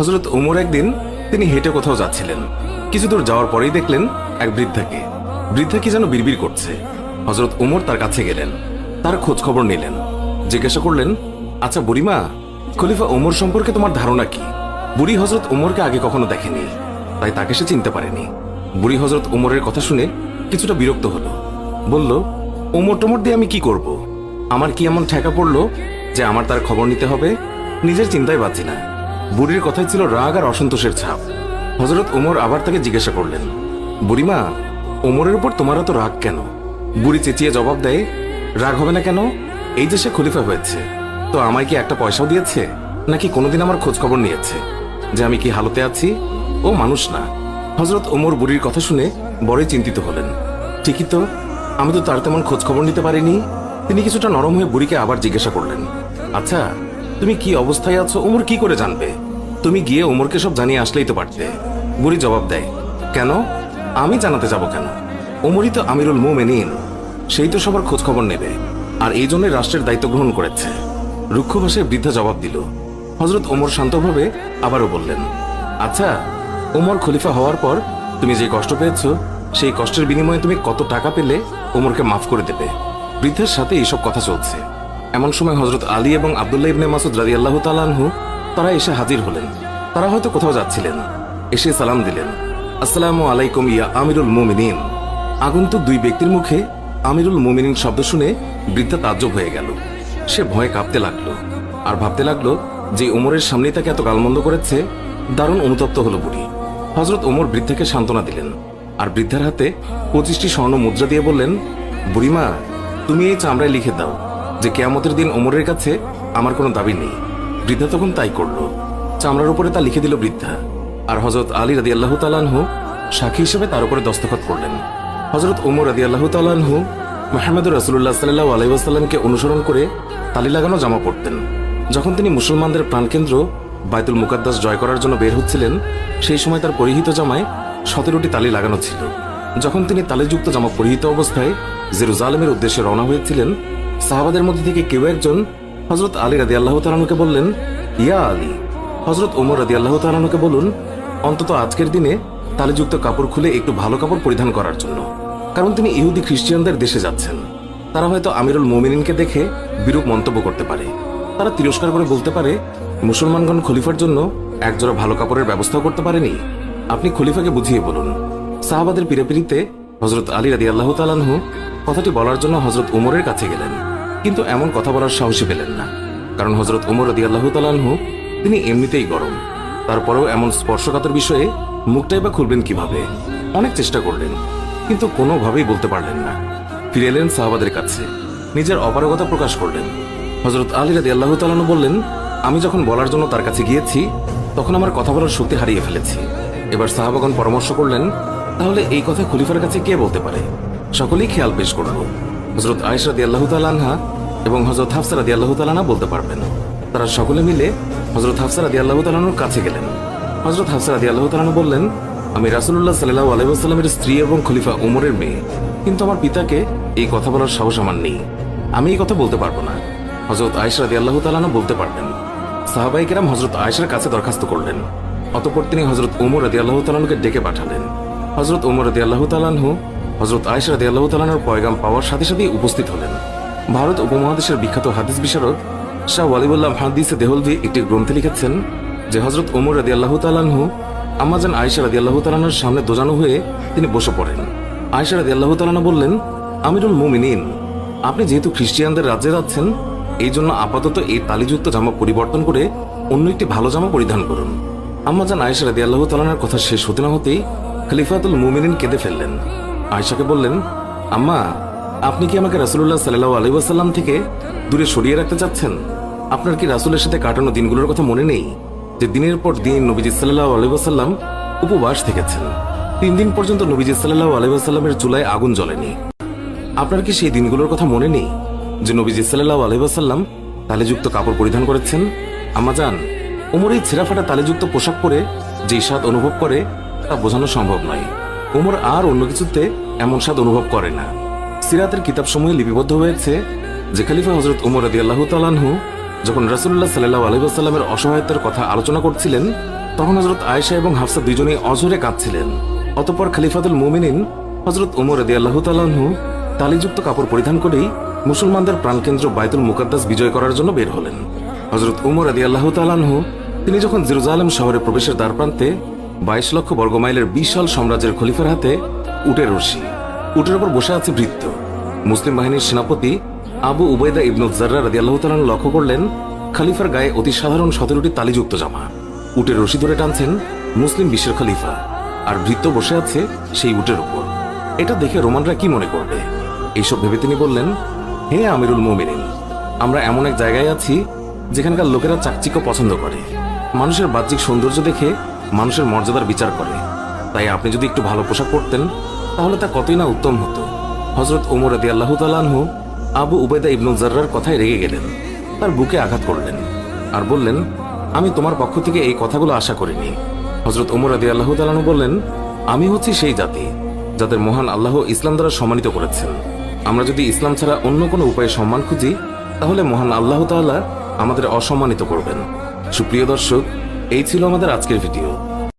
হযরত ওমর একদিন তিনি হেঁটে কোথাও যাচ্ছিলেন। কিছু দূর যাওয়ার পরেই দেখলেন এক বৃদ্ধাকে। বৃদ্ধা কি যেন বিড়বিড় করছে। হযরত ওমর তার কাছে গেলেন, তার খোঁজ খবর নিলেন, জিজ্ঞাসা করলেন, আচ্ছা বুড়িমা, খলিফা ওমর সম্পর্কে তোমার ধারণা কি? বুড়ি হযরত ওমরকে আগে কখনো দেখেনি, তাই তাকে সে চিনতে পারেনি। বুড়ি হযরত ওমরের কথা শুনে কিছুটা বিরক্ত হলো। বলল, ওমর টোমর দিয়ে আমি কি করব? আমার কি এমন ঠেকা পড়লো যে আমার তার খবর নিতে হবে? নিজের চিন্তায় বাঁচি না। বুড়ির কথায় ছিল রাগ আর অসন্তোষের ছাপ। হযরত ওমর আবার তাকে জিজ্ঞাসা করলেন, বুড়িমা, ওমরের উপর তোমার এত রাগ কেন? বুড়ি চেঁচিয়ে জবাব দেয়, রাগ হবে না কেন? এই যে সে খলিফা হয়েছে, তো আমায় কি একটা পয়সাও দিয়েছে? নাকি কোনোদিন আমার খোঁজ খবর নিয়েছে যে আমি কি হালতে আছি? ও মানুষ না। হযরত ওমর বুড়ির কথা শুনে বড়ই চিন্তিত হলেন। ঠিকই তো, আমি তো তার তেমন খোঁজ খবর নিতে পারিনি। তিনি কিছুটা নরম হয়ে বুড়িকে আবার জিজ্ঞাসা করলেন, আচ্ছা তুমি কি অবস্থায় আছো ওমর কি করে জানবে? তুমি গিয়ে ওমরকে সব জানিয়ে আসলেই তো পারতে। বুড়ি জবাব দেয়, কেন? আমি জানাতে যাব কেন? ওমরই তো আমিরুল মুমিনিন, সেই তো সবার খোঁজ খবর নেবে, আর এই জন্য রাষ্ট্রের দায়িত্ব গ্রহণ করেছে। রুক্ষ ভাষায় বৃদ্ধা জবাব দিল। হযরত ওমর শান্তভাবে আবারও বললেন, আচ্ছা ওমর খলিফা হওয়ার পর তুমি যে কষ্ট পেয়েছ, সেই কষ্টের বিনিময়ে তুমি কত টাকা পেলে ওমরকে মাফ করে দেবে? বৃদ্ধার সাথে এইসব কথা চলছে। এমন সময় হযরত আলী এবং আব্দুল্লাহ ইবনে মাসউদ রাদিয়াল্লাহু তাআলা আনহু তারা এসে হাজির হলেন। তারা হয়তো কোথাও যাচ্ছিলেন। এসে সালাম দিলেন, আসসালামু আলাইকুম ইয়া আমিরুল মুমিনিন। আগন্তুক দুই ব্যক্তির মুখে আমিরুল মুমিনিন শব্দ শুনে বৃদ্ধা তাজ্জব হয়ে গেল। সে ভয়ে কাঁপতে লাগলো আর ভাবতে লাগলো যে ওমরের সামনেই তাকে এত গালমন্দ করেছে। দারুণ অনুতপ্ত হলো বুড়ি। হযরত ওমর বৃদ্ধাকে সান্ত্বনা দিলেন আর বৃদ্ধার হাতে 25টি স্বর্ণ মুদ্রা দিয়ে বললেন, বুড়িমা, তুমি এই চামড়ায় লিখে দাও যে কিয়ামতের দিন ওমরের কাছে আমার কোনো দাবি নেই। বৃদ্ধা তখন তাই করলো। চামড়ার উপরে তা লিখে দিল বৃদ্ধা। আর হযরত আলী রাদিয়াল্লাহু তাআলা আনহু সাক্ষী হিসেবে তার উপরে দস্তখত করলেন। হযরত ওমর রাদিয়াল্লাহু তাআলা আনহু মুহাম্মদুর রাসূলুল্লাহ সাল্লাল্লাহু আলাইহি ওয়াসাল্লামকে অনুসরণ করে তালি লাগানো জামা পরতেন। যখন তিনি মুসলমানদের প্রাণকেন্দ্র বাইতুল মুকাদ্দাস জয় করার জন্য বের হচ্ছিলেন, সেই সময় তার পরিহিত জামায় 17টি তালি লাগানো ছিল। যখন তিনি তালিযুক্ত জামা পরিহিত অবস্থায় জেরুজালেমের উদ্দেশ্যে রওনা হয়েছিলেন, সাহাবাদের মধ্যে থেকে কেউ একজন হযরত আলী রাদিয়াল্লাহু তাআলা আনহুকে বললেন, ইয়া আলী, হযরত ওমর রাদিয়াল্লাহু তাআলা আনহুকে বলুন অন্তত আজকের দিনে তালিযুক্ত কাপড় খুলে একটু ভালো কাপড় পরিধান করার জন্য, কারণ তিনি ইহুদি খ্রিস্টানদের দেশে যাচ্ছেন। তারা হয়তো আমিরুল মুমিনিনকে দেখে বিরূপ মন্তব্য করতে পারে। তারা তিরস্কার করে বলতে পারে, মুসলমানগণ খলিফার জন্য একজোড়া ভালো কাপড়ের ব্যবস্থাও করতে পারেনি। আপনি খলিফাকে বুঝিয়ে বলুন। সাহাবাদের পিড়াপিড়িতে হযরত আলী রাদিয়াল্লাহু তাআলা আনহু কথাটি বলার জন্য হযরত ওমরের কাছে গেলেন, কিন্তু এমন কথা বলার সাহসী পেলেন না, কারণ হযরত ওমর রাদিয়াল্লাহু তাআলা আনহু তিনি এমনিতেই গরম। তারপরেও এমন স্পর্শকাতর বিষয়ে মুখটাই বা খুলবেন কিভাবে? অনেক চেষ্টা করলেন, কিন্তু কোনোভাবেই বলতে পারলেন না। ফিরে এলেন সাহাবাদের কাছে, নিজের অপারগতা প্রকাশ করলেন। হযরত আলী রাদিয়াল্লাহু তাআলা আনহু বললেন, আমি যখন বলার জন্য তার কাছে গিয়েছি, তখন আমার কথা বলার শক্তি হারিয়ে ফেলেছি। এবার সাহাবাগণ পরামর্শ করলেন, তাহলে এই কথা খলিফার কাছে কে বলতে পারে? সকলেই খেয়াল পেশ করল। হযরত আয়েশা রাদিয়াল্লাহু তাআলা আনহা এবং হযরত হাফসা রাদিয়াল্লাহু তাআলা আনহা বলতে পারবেন। তারা সকলে মিলে হযরত হাফসা রাদিয়াল্লাহু তাআলা আনহুর কাছে গেলেন। হযরত হাফসা রাদিয়াল্লাহু তাআলা আনহা বললেন, আমি রাসূলুল্লাহ সাল্লাল্লাহু আলাইহি ওয়াসাল্লামের স্ত্রী এবং খলিফা ওমরের মেয়ে, কিন্তু আমার পিতাকে এই কথা বলার সাহস আমার নেই। আমি এই কথা বলতে পারবো না। হযরত আয়েশা রাদিয়াল্লাহু তাআলা আনহা বলতে পারবেন। সাহাবায়ে কেরাম হযরত আয়েশার কাছে দরখাস্ত করলেন। অতঃপর তিনি হযরত ওমর রাদিয়াল্লাহু তাআলা আনহুকে ডেকে পাঠালেন। হযরত ওমর রাদিয়াল্লাহু তাআলা আনহু হযরত আয়েশা রাদিয়াল্লাহু তাআলা আনহার পয়গাম পাওয়ার সাথে সাথেই উপস্থিত হলেন। ভারত উপমহাদেশের বিখ্যাত হাদিস বিশারদ শাহ ওয়ালিউল্লাহ হাদিসে দেহলভি একটি গ্রন্থে লিখেছেন যে হযরত ওমর রাদিয়াল্লাহু তাআলা আনহু আম্মাজান আয়েশা রাদিয়াল্লাহু তাআলা আনহার সামনে দোজানো হয়ে তিনি বসে পড়েন। আয়েশা রাদিয়াল্লাহু তাআলা আনহা বললেন, আমিরুল মুমিনিন, আপনি যেহেতু খ্রিস্টানদের রাজ্যে যাচ্ছেন, এই জন্য আপাতত এই তালিযুক্ত জামা পরিবর্তন করে অন্য একটি ভালো জামা পরিধান করুন। আম্মাজান আয়েশা রাদিয়াল্লাহু তাআলা আনহার কথা শেষ হতে না হতেই খলিফাতুল মুমিনিন কেঁদে ফেললেন। আয়েশাকে বললেন, আম্মা, আপনি কি আমাকে রাসূলুল্লাহ সাল্লাল্লাহু আলাইহি ওয়াসাল্লাম থেকে দূরে সরিয়ে রাখতে চাচ্ছেন? আপনার কি রাসূলের সাথে কাটানো দিনগুলোর কথা মনে নেই, যে দিনের পর দিন নবীজি সাল্লাল্লাহু আলাইহি ওয়াসাল্লাম উপবাস থেকেছেন? 3 দিন পর্যন্ত নবীজি সাল্লাল্লাহু আলাইহি ওয়াসাল্লামের চুলায় আগুন জ্বলেনি। আপনার কি সেই দিনগুলোর কথা মনে নেই যে নবীজি সাল্লাল্লাহু আলাইহি ওয়াসাল্লাম তালিযুক্ত কাপড় পরিধান করেছেন? আম্মাজান, ওমর এই ছেঁড়াফাটা তালিযুক্ত পোশাক পরে যে স্বাদ অনুভব করে তা বোঝানো সম্ভব নয়। ওমর আর অন্য কিছুতে এমন স্বাদ অনুভব করে না। সিরাতের কিতাবসমূহে লিপিবদ্ধ হয়েছে যে খলিফা হযরত ওমর রাদিয়াল্লাহু তাআলা আনহু যখন রাসূলুল্লাহ সাল্লাল্লাহু আলাইহি ওয়াসাল্লামের অসহায়তার কথা আলোচনা করছিলেন, তখন হযরত আয়েশা এবং হাফসা দুজনেই অঝরে কাঁদছিলেন। অতঃপর খলিফাতুল মুমিনিন হযরত ওমর রাদিয়াল্লাহু তাআলা আনহু তালিযুক্ত কাপড় পরিধান করেই মুসলমানদের প্রাণকেন্দ্র বাইতুল মুকাদ্দাস বিজয় করার জন্য বের হলেন। হযরত ওমর রাদিয়াল্লাহু তাআলা আনহু তিনি যখন জেরুজালেম শহরে প্রবেশের দ্বার প্রান্তে 22 লক্ষ বর্গমাইলের বিশাল সাম্রাজ্যের খলিফার হাতে উটের রশি, উটের উপর বসে আছে ভৃত্য, মুসলিম বাহিনীর সেনাপতি আবু উবাইদা ইবনুল জাররাহ রাদিয়াল্লাহু তাআলা লক্ষ্য করলেন খলিফার গায়ে অতি সাধারণ 17টি তালিযুক্ত জামা। উটের রশি ধরে টানছেন মুসলিম বিশ্বের খলিফা, আর ভৃত্য বসে আছে সেই উটের উপর। এটা দেখে রোমানরা কি মনে করবে, এইসব ভেবে তিনি বললেন, হে আমিরুল মুমিনিন, আমরা এমন এক জায়গায় আছি যেখানকার লোকেরা চাকচিক্য পছন্দ করে, মানুষের বাহ্যিক সৌন্দর্য দেখে মানুষের মর্যাদার বিচার করে। তাই আপনি যদি একটু ভালো পোশাক পরতেন তাহলে তা কতই না উত্তম হতো। হযরত ওমর রাদিয়াল্লাহু তাআলা আনহু আবু উবাইদা ইবনুল জাররাহর কথায় রেগে গেলেন, তার বুকে আঘাত করলেন আর বললেন, আমি তোমার পক্ষ থেকে এই কথাগুলো আশা করিনি। হযরত ওমর রাদিয়াল্লাহু তাআলা আনহু বললেন, আমি হচ্ছি সেই জাতি যাদের মহান আল্লাহ ইসলাম দ্বারা সম্মানিত করেছেন। আমরা যদি ইসলাম ছাড়া অন্য কোনো উপায়ে সম্মান খুঁজি তাহলে মহান আল্লাহ তাআলা আমাদের অসম্মানিত করবেন। সুপ্রিয় দর্শক, এই ছিল আমাদের আজকের ভিডিও।